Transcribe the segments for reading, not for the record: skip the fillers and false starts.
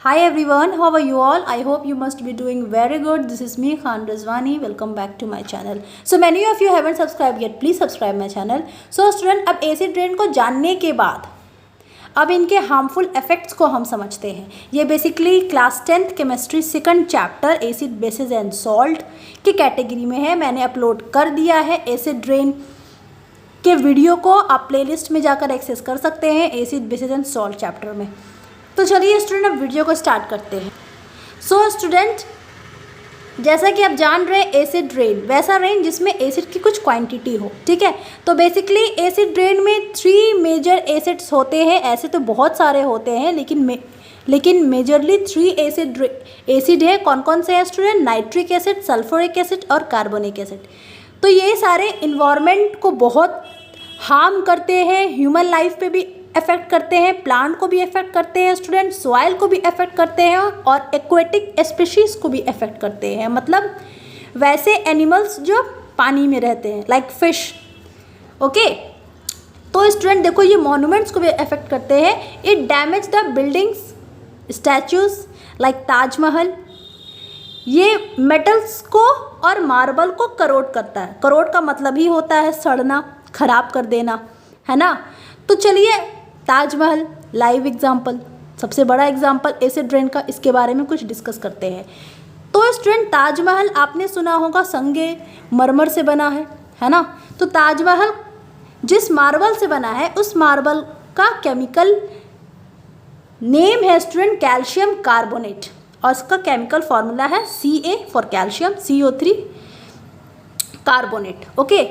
Hi everyone, how are you all? I hope you must be doing very good. This is me Khan Rizwani. Welcome back to my channel. So many of you haven't subscribed yet. Please subscribe my channel. So student, अब acid rain को जानने के बाद अब इनके harmful effects को हम समझते हैं। ये basically class 10th chemistry second chapter acid basis and salt की कैटेगरी में है। मैंने अपलोड कर दिया है एसिड रेन के वीडियो को, आप प्लेलिस्ट में जाकर एक्सेस कर सकते हैं acid basis and salt chapter में। तो चलिए स्टूडेंट अब वीडियो को स्टार्ट करते हैं। सो स्टूडेंट, जैसा कि आप जान रहे हैं एसिड रेन वैसा रेन जिसमें एसिड की कुछ क्वांटिटी हो, ठीक है। तो बेसिकली एसिड रेन में 3 मेजर एसिड्स होते हैं। ऐसे तो बहुत सारे होते हैं लेकिन मेजरली 3 एसिड है। कौन कौन से हैं student? Nitric acid, sulphuric acid और कार्बोनिक एसिड। तो ये सारे इन्वायरमेंट को बहुत हार्म करते हैं, ह्यूमन लाइफ पे भी इफेक्ट करते हैं, प्लांट को भी इफेक्ट करते हैं स्टूडेंट, सॉइल को भी इफेक्ट करते हैं और एक्वेटिक स्पीशीज़ को भी इफेक्ट करते हैं। मतलब वैसे एनिमल्स जो पानी में रहते हैं लाइक फिश। ओके, तो स्टूडेंट देखो ये मॉन्यूमेंट्स को भी इफेक्ट करते हैं। It damage the buildings, statues like Taj Mahal. ये मेटल्स को और मार्बल को करोड करता है। करोड का मतलब ही होता है सड़ना, खराब कर देना, है ना। तो चलिए ताजमहल लाइव एग्जाम्पल, सबसे बड़ा एग्जाम्पल एसिड रेन का, इसके बारे में कुछ डिस्कस करते हैं। तो स्टूडेंट ताजमहल आपने सुना होगा संगे मरमर से बना है ना। तो ताजमहल जिस मार्बल से बना है उस मार्बल का केमिकल नेम है स्टूडेंट कैल्शियम कार्बोनेट और इसका केमिकल फॉर्मूला है Ca for calcium, CO3 carbonate. Okay,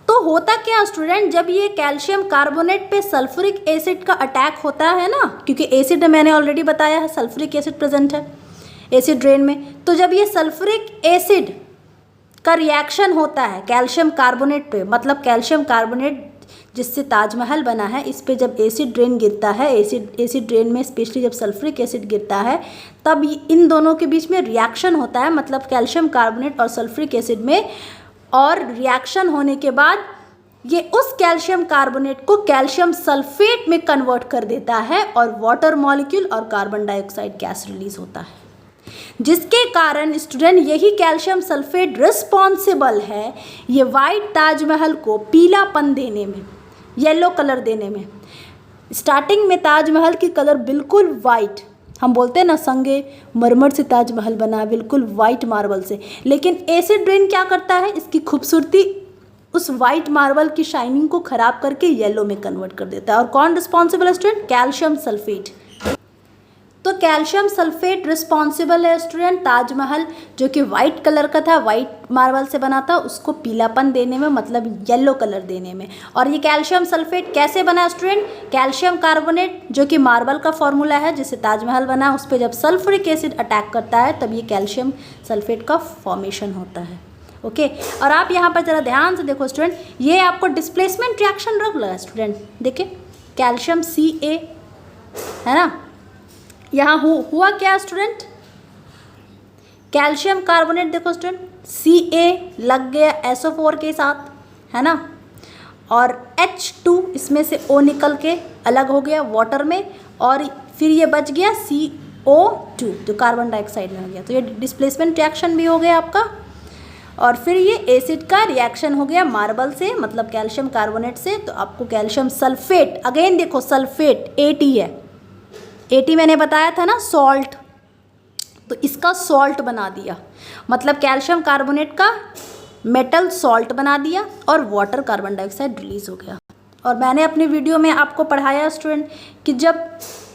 तो होता क्या स्टूडेंट, जब ये कैल्शियम कार्बोनेट पे सल्फ्यूरिक एसिड का अटैक होता है ना, क्योंकि एसिड मैंने ऑलरेडी बताया है सल्फ्यूरिक एसिड प्रेजेंट है एसिड रेन में। तो जब ये सल्फ्यूरिक एसिड का रिएक्शन होता है कैल्शियम कार्बोनेट पे, मतलब कैल्शियम कार्बोनेट जिससे ताजमहल बना है, इस पे जब एसिड रेन गिरता है, एसिड रेन में स्पेशली जब सल्फ्यूरिक एसिड गिरता है, तब इन दोनों के बीच में रिएक्शन होता है, मतलब कैल्शियम कार्बोनेट और सल्फ्यूरिक एसिड में। और रिएक्शन होने के बाद ये उस कैल्शियम कार्बोनेट को कैल्शियम सल्फेट में कन्वर्ट कर देता है और वाटर मॉलिक्यूल और कार्बन डाइऑक्साइड गैस रिलीज होता है, जिसके कारण स्टूडेंट यही कैल्शियम सल्फेट रिस्पॉन्सिबल है ये वाइट ताजमहल को पीलापन देने में, येलो कलर देने में। स्टार्टिंग में ताजमहल की कलर बिल्कुल वाइट, हम बोलते हैं ना संगे मरमर से ताजमहल बना, बिल्कुल वाइट मार्बल से। लेकिन एसिड रेन क्या करता है, इसकी खूबसूरती उस वाइट मार्बल की शाइनिंग को खराब करके येलो में कन्वर्ट कर देता है। और कौन रिस्पॉन्सिबल है स्टूडेंट? Calcium sulphate. तो कैल्शियम सल्फेट रिस्पॉन्सिबल है स्टूडेंट ताजमहल जो कि वाइट कलर का था, वाइट मार्बल से बना था, उसको पीलापन देने में, मतलब येलो कलर देने में। और ये कैल्शियम सल्फेट कैसे बना स्टूडेंट? कैल्शियम कार्बोनेट जो कि मार्बल का फॉर्मूला है जिससे ताजमहल बना, उस पर जब सल्फ्यूरिक एसिड अटैक करता है तब ये कैल्शियम सल्फेट का फॉर्मेशन होता है। ओके, और आप यहाँ पर ज़रा ध्यान से देखो स्टूडेंट, ये आपको डिस्प्लेसमेंट रिएक्शन रख लगा स्टूडेंट। देखिए कैल्शियम Ca है ना, यहाँ हुआ क्या स्टूडेंट, कैल्शियम कार्बोनेट देखो स्टूडेंट Ca लग गया SO4 के साथ, है ना, और H2 इसमें से O निकल के अलग हो गया वाटर में, और फिर ये बच गया CO2 जो कार्बन डाइऑक्साइड में हो गया। तो ये डिस्प्लेसमेंट रिएक्शन भी हो गया आपका। और फिर ये एसिड का रिएक्शन हो गया मार्बल से, मतलब कैल्शियम कार्बोनेट से, तो आपको कैल्शियम सल्फेट, अगेन देखो सल्फेट AT है, AT मैंने बताया था ना सॉल्ट, तो इसका सॉल्ट बना दिया, मतलब कैल्शियम कार्बोनेट का मेटल सॉल्ट बना दिया और वाटर कार्बन डाइऑक्साइड रिलीज हो गया। और मैंने अपने वीडियो में आपको पढ़ाया स्टूडेंट कि जब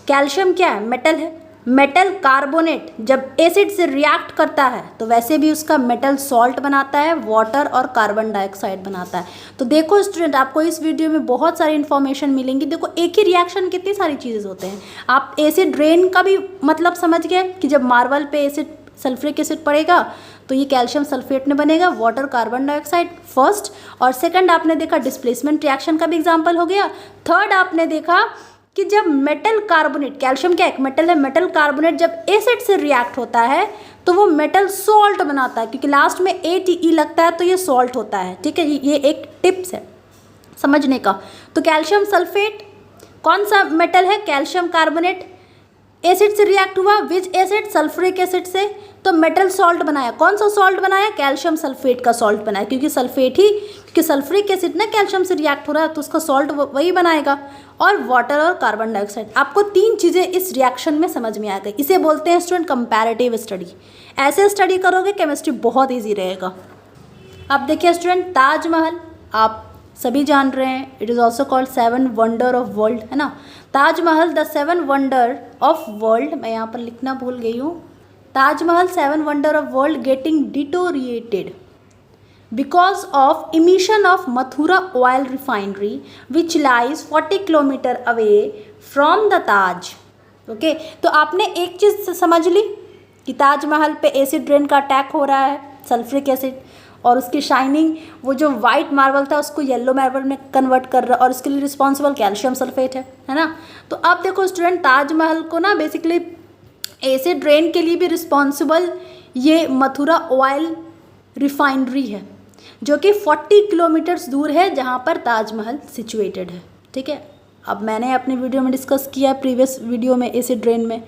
कैल्शियम क्या है, मेटल है, मेटल कार्बोनेट जब एसिड से रिएक्ट करता है तो वैसे भी उसका मेटल सॉल्ट बनाता है, वाटर और कार्बन डाइऑक्साइड बनाता है। तो देखो स्टूडेंट, आपको इस वीडियो में बहुत सारी इन्फॉर्मेशन मिलेंगी। देखो एक ही रिएक्शन कितनी सारी चीज़ें होते हैं। आप एसिड रेन का भी मतलब समझ गए कि जब मार्बल पे एसिड सल्फ्यूरिक एसिड पड़ेगा तो ये कैल्शियम सल्फेट में बनेगा, वाटर कार्बन डाइऑक्साइड फर्स्ट, और सेकंड आपने देखा डिस्प्लेसमेंट रिएक्शन का भी एग्जाम्पल हो गया। थर्ड आपने देखा कि जब मेटल कार्बोनेट, कैल्शियम क्या एक मेटल है, मेटल कार्बोनेट जब एसिड से रिएक्ट होता है तो वो मेटल सॉल्ट बनाता है, क्योंकि लास्ट में ATE लगता है तो ये सॉल्ट होता है। ठीक है, ये एक टिप्स है समझने का। तो कैल्शियम सल्फेट कौन सा मेटल है? कैल्शियम कार्बोनेट एसिड से रिएक्ट हुआ, विच एसिड, सल्फ्यूरिक एसिड से, तो मेटल सॉल्ट बनाया। कौन सा सॉल्ट बनाया? कैल्शियम सल्फेट का सॉल्ट बनाया, क्योंकि सल्फ्यूरिक एसिड ना कैल्शियम से रिएक्ट हो रहा है तो उसका सॉल्ट वही बनाएगा। और वाटर और कार्बन डाइऑक्साइड। आपको 3 चीज़ें इस रिएक्शन में समझ में आ गई। इसे बोलते हैं स्टूडेंट कंपैरेटिव स्टडी। ऐसे स्टडी करोगे केमिस्ट्री बहुत ईजी रहेगा। अब देखिए स्टूडेंट, ताजमहल आप सभी जान रहे हैं, it is also called 7 wonder of world, है ना। Taj Mahal the 7 wonder of world, मैं यहाँ पर लिखना भूल गई हूँ। Taj Mahal 7 wonder of world getting deteriorated because of emission of Mathura oil refinery which lies 40 kilometer away from the Taj। Okay, तो आपने एक चीज़ समझ ली कि ताजमहल पे एसिड रेन का अटैक हो रहा है, सल्फ्यूरिक एसिड, और उसकी शाइनिंग, वो जो वाइट मार्बल था उसको येलो मार्बल में कन्वर्ट कर रहा है, और इसके लिए रिस्पॉन्सिबल कैल्शियम सल्फेट है ना। तो अब देखो स्टूडेंट, ताजमहल को ना बेसिकली एसिड रेन के लिए भी रिस्पॉन्सिबल ये मथुरा ऑयल रिफाइनरी है, जो कि 40 किलोमीटर्स दूर है जहाँ पर ताजमहल सिचुएटेड है। ठीक है, अब मैंने अपने वीडियो में डिस्कस किया प्रीवियस वीडियो में एसिड रेन में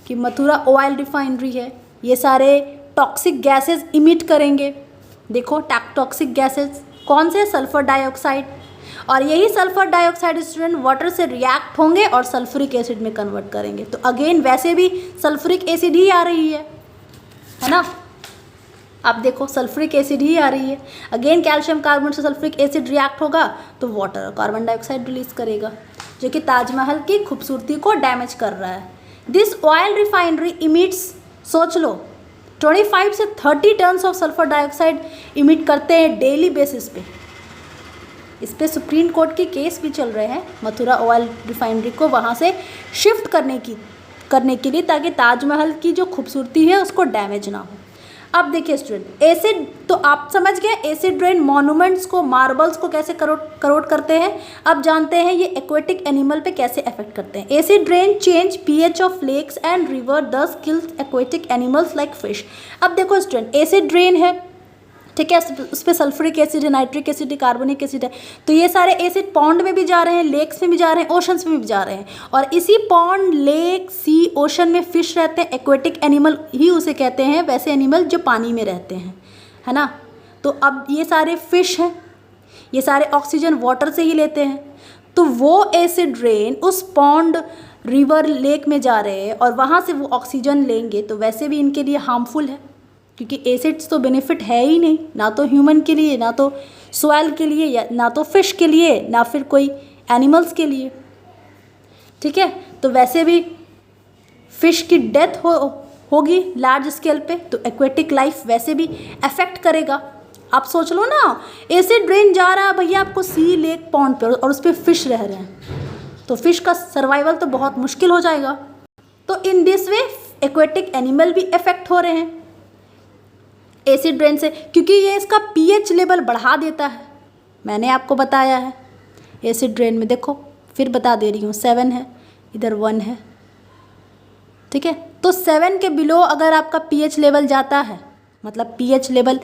कि मथुरा ऑयल रिफाइनरी है, ये सारे टॉक्सिक गैसेस इमिट करेंगे। देखो टॉक्सिक गैसेस कौन से? सल्फर डाइऑक्साइड, और यही सल्फर डाइऑक्साइड स्टूडेंट वाटर से रिएक्ट होंगे और सल्फ्यूरिक एसिड में कन्वर्ट करेंगे। तो अगेन वैसे भी सल्फ्यूरिक एसिड ही आ रही है ना। आप देखो सल्फ्यूरिक एसिड ही आ रही है। अगेन कैल्शियम कार्बोनेट से सल्फ्यूरिक एसिड रिएक्ट होगा तो वाटर और कार्बन डाइऑक्साइड रिलीज करेगा, जो कि ताजमहल की खूबसूरती को डैमेज कर रहा है। दिस ऑयल रिफाइनरी इमिट्स, सोच लो 25 से 30 tons of sulphur dioxide emit करते हैं डेली बेसिस पे। इस पे सुप्रीम कोर्ट के केस भी चल रहे हैं मथुरा ऑयल रिफाइनरी को वहाँ से शिफ्ट करने के लिए, ताकि ताजमहल की जो खूबसूरती है उसको डैमेज ना हो। अब देखिए स्टूडेंट, एसिड तो आप समझ गए, एसिड रेन मॉन्यूमेंट्स को, मार्बल्स को कैसे करोड करते हैं। अब जानते हैं ये एक्वेटिक एनिमल पे कैसे अफेक्ट करते हैं। Acid rain change pH of lakes and river thus kills aquatic animals like fish. अब देखो स्टूडेंट, एसिड रेन है, ठीक है, उस पर सल्फ्यूरिक एसिड है, नाइट्रिक एसिड है, कार्बोनिक एसिड है, तो ये सारे एसिड पॉन्ड में भी जा रहे हैं, लेक्स में भी जा रहे हैं, ओशंस में भी जा रहे हैं। और इसी पॉन्ड, लेक, सी, ओशन में फिश रहते हैं, एक्वेटिक एनिमल ही उसे कहते हैं, वैसे एनिमल जो पानी में रहते हैं, है ना। तो अब ये सारे फिश हैं, ये सारे ऑक्सीजन वाटर से ही लेते हैं, तो वो एसिड रेन उस पॉन्ड, रिवर, लेक में जा रहे हैं और वहाँ से वो ऑक्सीजन लेंगे, तो वैसे भी इनके लिए हार्मफुल है, क्योंकि एसिड्स तो बेनिफिट है ही नहीं, ना तो ह्यूमन के लिए, ना तो सॉइल के लिए, या ना तो फिश के लिए, ना फिर कोई एनिमल्स के लिए। ठीक है, तो वैसे भी फिश की डेथ होगी लार्ज स्केल पे, तो एक्वेटिक लाइफ वैसे भी अफेक्ट करेगा। आप सोच लो ना, एसिड रेन जा रहा है भैया आपको सी, लेक, पॉन्ड पे, और उस पर फिश रह रहे हैं, तो फिश का सर्वाइवल तो बहुत मुश्किल हो जाएगा। तो in this way aquatic animal भी अफेक्ट हो रहे हैं एसिड रेन से, क्योंकि ये इसका पीएच लेवल बढ़ा देता है। मैंने आपको बताया है एसिड रेन में, देखो फिर बता दे रही हूँ, 7 है, इधर 1 है। ठीक है, तो 7 के बिलो अगर आपका पीएच लेवल जाता है, मतलब पीएच लेवल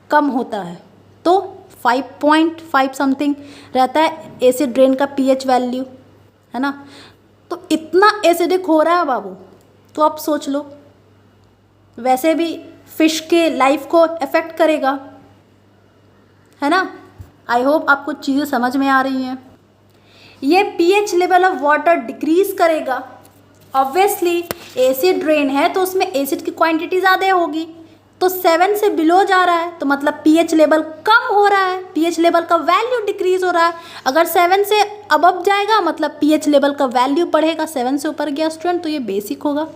कम होता है, तो 5.5 समथिंग रहता है एसिड रेन का पीएच वैल्यू, है ना। तो इतना एसिडिक हो रहा है बाबू, तो आप सोच लो, वैसे भी फिश के लाइफ को अफेक्ट करेगा, है ना। आई होप आपको चीज़ें समझ में आ रही हैं। ये pH level of water decrease करेगा। ऑब्वियसली एसिड रेन है तो उसमें एसिड की क्वांटिटी ज़्यादा होगी, तो 7 से बिलो जा रहा है तो मतलब पीएच लेवल कम हो रहा है, पीएच लेवल का वैल्यू डिक्रीज हो रहा है। अगर 7 से अबव जाएगा मतलब पीएच लेवल का वैल्यू बढ़ेगा। 7 से ऊपर गया स्टूडेंट तो ये बेसिक होगा,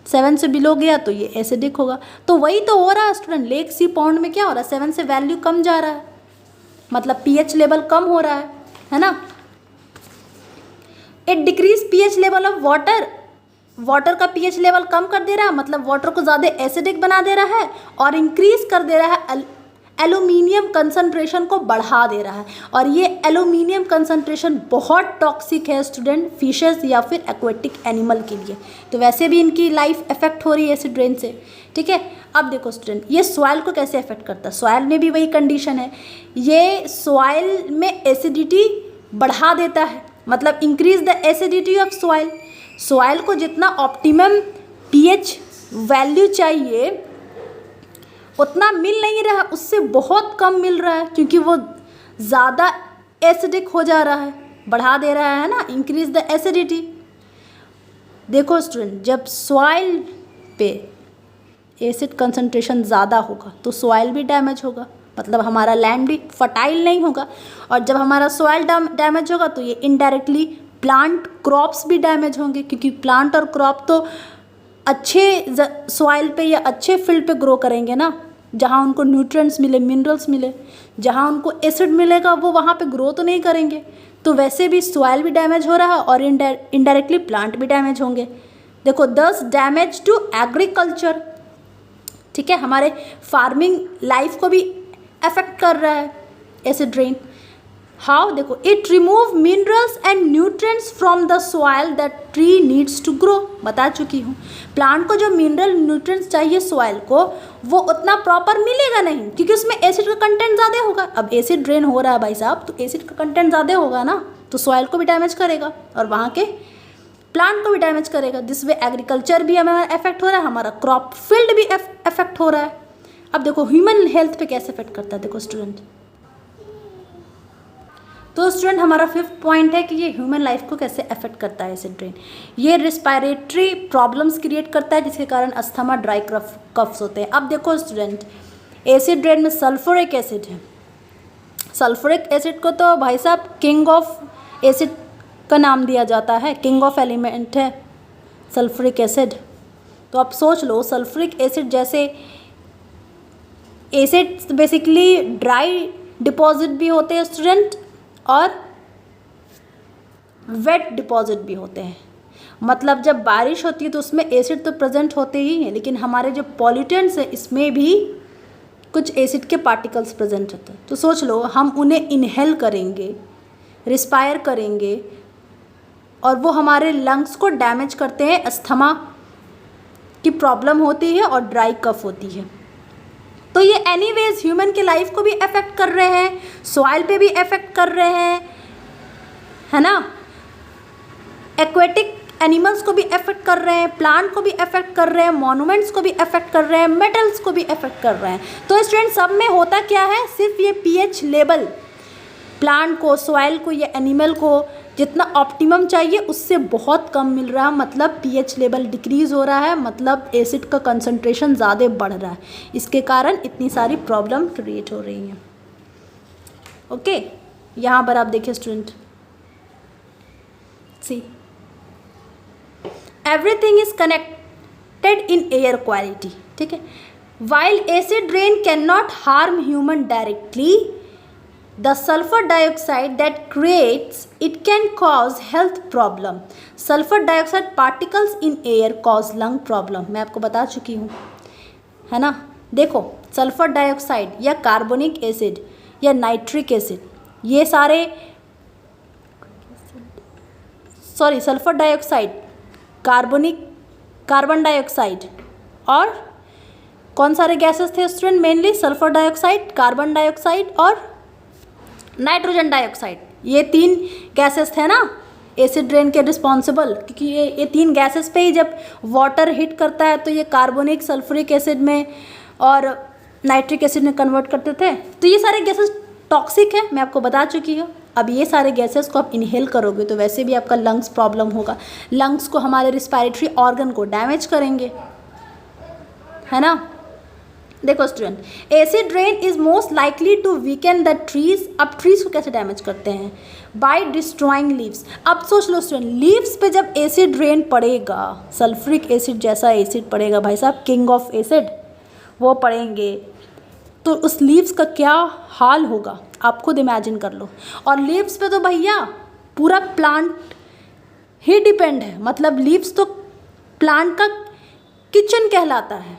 7 से बिलो गया तो ये एसिडिक होगा। तो वही तो हो रहा है स्टूडेंट, लेक, सी, पॉन्ड में क्या हो रहा है, 7 से वैल्यू कम जा रहा है, मतलब पीएच लेवल कम हो रहा है ना। It decrease pH level of water, water का पीएच लेवल कम कर दे रहा है, मतलब वाटर को ज़्यादा एसिडिक बना दे रहा है, और इंक्रीज कर दे रहा है एल्यूमिनियम कंसंट्रेशन को बढ़ा दे रहा है। और ये एल्यूमिनियम कंसंट्रेशन बहुत टॉक्सिक है स्टूडेंट, फिशेस या फिर एक्वेटिक एनिमल के लिए, तो वैसे भी इनकी लाइफ अफेक्ट हो रही है एसिड रेन से। ठीक है, अब देखो स्टूडेंट, ये सॉइल को कैसे अफेक्ट करता है। सॉइल में भी वही कंडीशन है, ये सॉइल में एसिडिटी बढ़ा देता है, मतलब increase the acidity of soil. Soil को जितना ऑप्टिमम पीएच वैल्यू चाहिए उतना मिल नहीं रहा, उससे बहुत कम मिल रहा है, क्योंकि वो ज़्यादा एसिडिक हो जा रहा है, बढ़ा दे रहा है ना, इंक्रीज द एसिडिटी। देखो स्टूडेंट, जब सॉइल पे एसिड कंसंट्रेशन ज़्यादा होगा तो सॉइल भी डैमेज होगा, मतलब हमारा लैंड भी फर्टाइल नहीं होगा, और जब हमारा सॉइल डैमेज होगा तो ये इनडायरेक्टली प्लांट क्रॉप्स भी डैमेज होंगे, क्योंकि प्लांट और क्रॉप तो अच्छे सॉइल पे या अच्छे फील्ड पे ग्रो करेंगे ना, जहाँ उनको न्यूट्रिएंट्स मिले, मिनरल्स मिले। जहाँ उनको एसिड मिलेगा वो वहाँ पे ग्रो तो नहीं करेंगे। तो वैसे भी सॉइल भी डैमेज हो रहा है और इनडायरेक्टली प्लांट भी डैमेज होंगे। देखो, दस डैमेज टू एग्रीकल्चर, ठीक है, हमारे फार्मिंग लाइफ को भी अफेक्ट कर रहा है एसिड रेन। हाउ, देखो, it remove minerals and nutrients from the soil that tree needs to grow. बता चुकी हूँ, प्लांट को जो मिनरल न्यूट्रिएंट्स चाहिए सॉइल को, वो उतना प्रॉपर मिलेगा नहीं, क्योंकि उसमें एसिड का कंटेंट ज़्यादा होगा। अब एसिड ड्रेन हो रहा है भाई साहब, तो एसिड का कंटेंट ज़्यादा होगा ना, तो सॉइल को भी डैमेज करेगा और वहाँ के प्लांट को भी डैमेज करेगा। दिस वे एग्रीकल्चर भी हमारा इफेक्ट हो रहा है, हमारा क्रॉप फील्ड भी इफेक्ट हो रहा है। अब देखो ह्यूमन हेल्थ पे कैसे इफेक्ट करता है। देखो स्टूडेंट, तो स्टूडेंट हमारा 5th पॉइंट है कि ये ह्यूमन लाइफ को कैसे अफेक्ट करता है एसिड रेन। ये रिस्पायरेटरी प्रॉब्लम्स क्रिएट करता है, जिसके कारण अस्थमा, ड्राई कफ्स होते हैं। अब देखो स्टूडेंट, एसिड रेन में सल्फ्यूरिक एसिड है। सल्फ्यूरिक एसिड को तो भाई साहब किंग ऑफ एसिड का नाम दिया जाता है, किंग ऑफ एलिमेंट है सल्फ्यूरिक एसिड। तो आप सोच लो, सल्फ्यूरिक एसिड जैसे एसिड बेसिकली ड्राई डिपॉजिट भी होते हैं स्टूडेंट, और वेट डिपॉजिट भी होते हैं। मतलब जब बारिश होती है तो उसमें एसिड तो प्रेजेंट होते ही हैं, लेकिन हमारे जो पॉल्यूटेंट्स हैं इसमें भी कुछ एसिड के पार्टिकल्स प्रेजेंट होते हैं। तो सोच लो, हम उन्हें इनहेल करेंगे, रिस्पायर करेंगे, और वो हमारे लंग्स को डैमेज करते हैं, अस्थमा की प्रॉब्लम होती है और ड्राई कफ होती है। तो ये एनीवेज ह्यूमन के लाइफ को भी अफेक्ट कर रहे हैं, सॉइल पे भी अफेक्ट कर रहे हैं, है ना, एक्वेटिक एनिमल्स को भी अफेक्ट कर रहे हैं, प्लांट को भी अफेक्ट कर रहे हैं, मॉन्यूमेंट्स को भी अफेक्ट कर रहे हैं, मेटल्स को भी अफेक्ट कर रहे हैं। तो स्टूडेंट, सब में होता क्या है, सिर्फ ये पीएच लेवल प्लांट को, सॉइल को या एनिमल को जितना ऑप्टिमम चाहिए उससे बहुत कम मिल रहा है, मतलब पीएच लेवल डिक्रीज हो रहा है, मतलब एसिड का कंसंट्रेशन ज़्यादा बढ़ रहा है। इसके कारण इतनी सारी प्रॉब्लम क्रिएट हो रही हैं। ओके, यहाँ पर आप देखिए student, see everything is connected in air quality, ठीक है। While acid rain can not harm human directly, the sulfur dioxide that creates it can cause health problem. Sulfur dioxide particles in air cause lung problem. मैं आपको बता चुकी हूँ, है ना। देखो, सल्फर डाइऑक्साइड या कार्बोनिक एसिड या नाइट्रिक एसिड, ये सारे सल्फर डाइऑक्साइड, कार्बन डाइऑक्साइड और कौन सारे गैसेस थे student, mainly sulphur dioxide, carbon dioxide और नाइट्रोजन डाइऑक्साइड। ये 3 गैसेस थे ना एसिड रेन के रिस्पॉन्सिबल, क्योंकि ये 3 गैसेस पे ही जब वाटर हिट करता है तो ये कार्बोनिक, सल्फ्यूरिक एसिड में और नाइट्रिक एसिड में कन्वर्ट करते थे। तो ये सारे गैसेस टॉक्सिक है, मैं आपको बता चुकी हूँ। अब ये सारे गैसेस को आप इनहेल करोगे तो वैसे भी आपका लंग्स प्रॉब्लम होगा, लंग्स को, हमारे रिस्पायरेटरी ऑर्गन को डैमेज करेंगे, है ना। देखो student, acid rain is most likely to weaken the trees. अब ट्रीज को कैसे डैमेज करते हैं, बाय डिस्ट्रॉइंग लीव्स। अब सोच लो स्टूडेंट, लीव्स पे जब एसिड रेन पड़ेगा, सल्फ्यूरिक एसिड जैसा एसिड पड़ेगा भाई साहब, किंग ऑफ एसिड, वो पड़ेंगे तो उस लीव्स का क्या हाल होगा आप खुद इमेजिन कर लो। और लीव्स पे तो भैया पूरा प्लांट ही डिपेंड है, मतलब लीव्स तो प्लांट का किचन कहलाता है,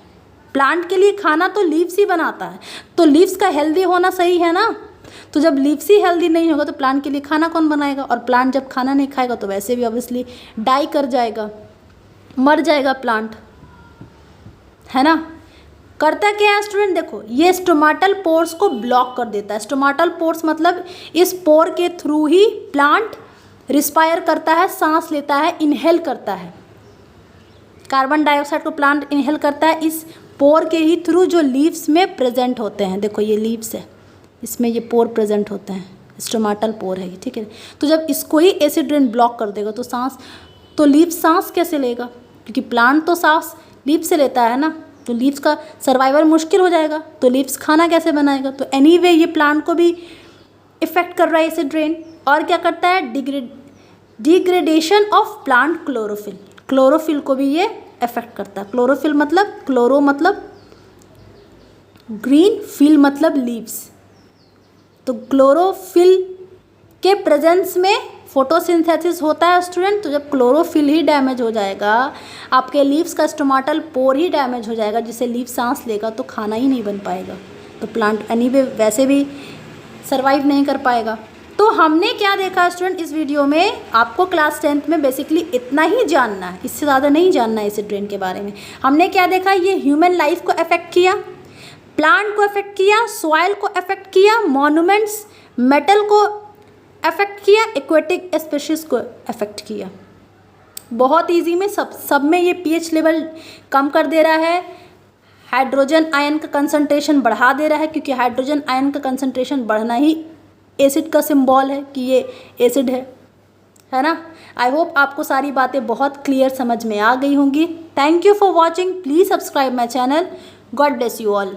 प्लांट के लिए खाना तो लीव्स ही बनाता है। तो लीव्स का हेल्दी होना सही है ना, तो जब लीव्स ही हेल्दी नहीं होगा तो प्लांट के लिए खाना कौन बनाएगा, और प्लांट जब खाना नहीं खाएगा तो वैसे भी ऑब्वियसली डाई कर जाएगा, मर जाएगा प्लांट, है ना। करता क्या है स्टूडेंट, देखो ये स्टोमाटल पोर्स को ब्लॉक कर देता है। स्टोमाटल पोर्स मतलब इस पोर के थ्रू ही प्लांट रिस्पायर करता है, सांस लेता है, इनहेल करता है। कार्बन डाइऑक्साइड को प्लांट इनहेल करता है इस पोर के ही थ्रू जो लीव्स में प्रेजेंट होते हैं। देखो ये लीव्स है, इसमें ये पोर प्रेजेंट होते हैं, स्टोमाटल पोर है ये, ठीक है। तो जब इसको ही एसिड रेन ब्लॉक कर देगा तो लीव्स सांस कैसे लेगा, क्योंकि प्लांट तो सांस लीव्स से लेता है ना, तो लीव्स का सर्वाइवल मुश्किल हो जाएगा, तो लीव्स खाना कैसे बनाएगा। तो एनीवे ये प्लांट को भी इफेक्ट कर रहा है एसिड रेन। और क्या करता है, degradation of plant chlorophyll, chlorophyll को भी ये इफेक्ट करता है। क्लोरोफिल मतलब क्लोरो मतलब ग्रीन, फिल मतलब लीव्स, तो क्लोरोफिल के प्रेजेंस में फोटोसिंथेसिस होता है स्टूडेंट। तो जब क्लोरोफिल ही डैमेज हो जाएगा, आपके लीव्स का स्टोमाटल पोर ही डैमेज हो जाएगा, जिससे लीव सांस लेगा तो खाना ही नहीं बन पाएगा, तो प्लांट एनीवे वैसे भी सर्वाइव नहीं कर पाएगा। तो हमने क्या देखा स्टूडेंट इस वीडियो में, आपको क्लास 10th में बेसिकली इतना ही जानना है, इससे ज़्यादा नहीं जानना है एसिड रेन के बारे में। हमने क्या देखा, ये ह्यूमन लाइफ को अफेक्ट किया, प्लांट को अफेक्ट किया, सॉइल को अफेक्ट किया, मॉन्यूमेंट्स मेटल को अफेक्ट किया, एक्वेटिक स्पीशीज को अफेक्ट किया। बहुत ईजी में सब में ये पीएच लेवल कम कर दे रहा है, हाइड्रोजन आयन का कंसंट्रेशन बढ़ा दे रहा है, क्योंकि हाइड्रोजन आयन का कंसंट्रेशन बढ़ना ही एसिड का सिंबल है कि ये एसिड है ना। आई होप आपको सारी बातें बहुत क्लियर समझ में आ गई होंगी। Thank you for watching, please subscribe my channel. God bless you all.